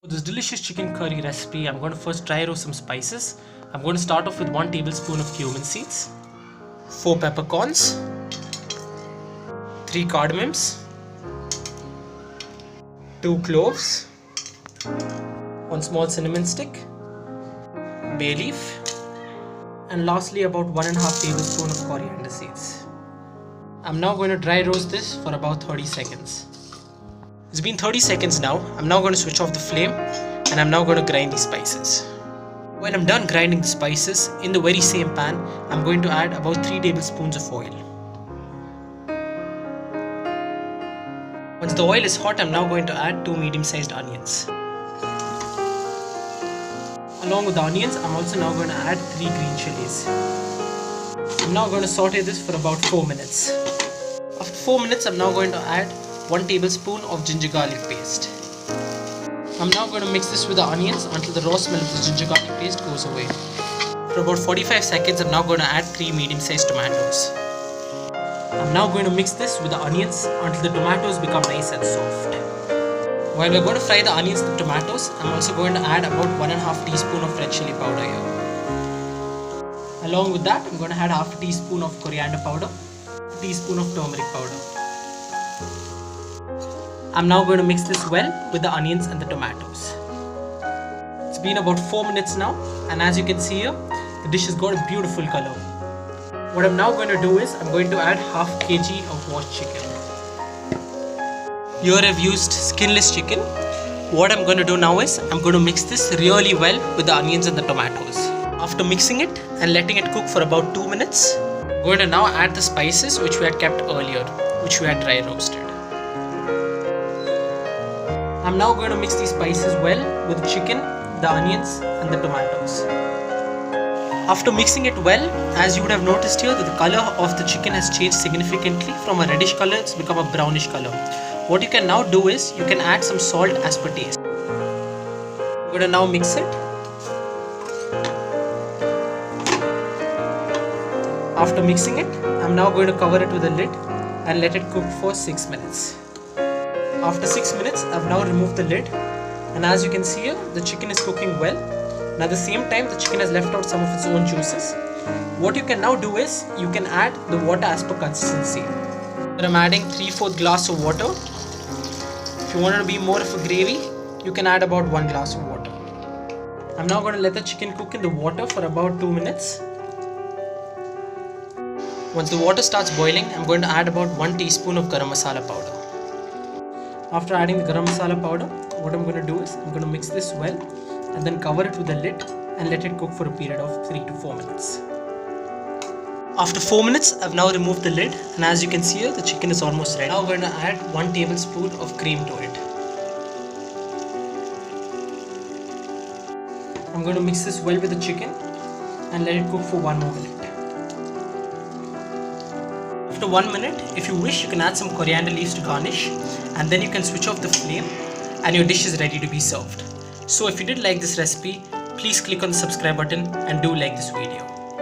For this delicious chicken curry recipe, I'm going to first dry roast some spices. I'm going to start off with 1 tablespoon of cumin seeds, 4 peppercorns, 3 cardamoms, 2 cloves, 1 small cinnamon stick, bay leaf, and lastly about 1.5 tablespoon of coriander seeds. I'm now going to dry roast this for about 30 seconds. It's been 30 seconds now. I'm now going to switch off the flame and I'm now going to grind these spices. When I'm done grinding the spices, in the very same pan, I'm going to add about 3 tablespoons of oil. Once the oil is hot, I'm now going to add 2 medium-sized onions. Along with the onions, I'm also now going to add 3 green chillies. I'm now going to saute this for about 4 minutes. After 4 minutes, I'm now going to add 1 tablespoon of ginger garlic paste. I'm now going to mix this with the onions until the raw smell of the ginger garlic paste goes away. For about 45 seconds, I'm now going to add 3 medium-sized tomatoes. I'm now going to mix this with the onions until the tomatoes become nice and soft. While we're going to fry the onions and the tomatoes, I'm also going to add about 1.5 teaspoon of red chilli powder here. Along with that, I'm going to add half a teaspoon of coriander powder, a teaspoon of turmeric powder. I'm now going to mix this well with the onions and the tomatoes. It's been about 4 minutes now, and as you can see here, the dish has got a beautiful color. What I'm now going to do is, I'm going to add half kg of washed chicken. Here I've used skinless chicken. What I'm going to do now is, I'm going to mix this really well with the onions and the tomatoes. After mixing it and letting it cook for about 2 minutes, I'm going to now add the spices which we had kept earlier, which we had dry roasted. I'm now going to mix these spices well with the chicken, the onions and the tomatoes. After mixing it well, as you would have noticed here that the color of the chicken has changed significantly. From a reddish color, it's become a brownish color. What you can now do is, you can add some salt as per taste. I'm going to now mix it. After mixing it, I'm now going to cover it with a lid and let it cook for 6 minutes. After 6 minutes, I've now removed the lid, and as you can see here, the chicken is cooking well. And at the same time, the chicken has left out some of its own juices. What you can now do is, you can add the water as per consistency. I'm adding 3/4 glass of water. If you want it to be more of a gravy, you can add about 1 glass of water. I'm now going to let the chicken cook in the water for about 2 minutes. Once the water starts boiling, I'm going to add about 1 teaspoon of Garam Masala powder. After adding the Garam Masala powder, what I'm going to do is, I'm going to mix this well and then cover it with a lid and let it cook for a period of 3 to 4 minutes. After 4 minutes, I've now removed the lid, and as you can see here, the chicken is almost ready. Now I'm going to add 1 tablespoon of cream to it. I'm going to mix this well with the chicken and let it cook for 1 more minute. After 1 minute, if you wish, you can add some coriander leaves to garnish, and then you can switch off the flame and your dish is ready to be served. So if you did like this recipe, please click on the subscribe button and do like this video.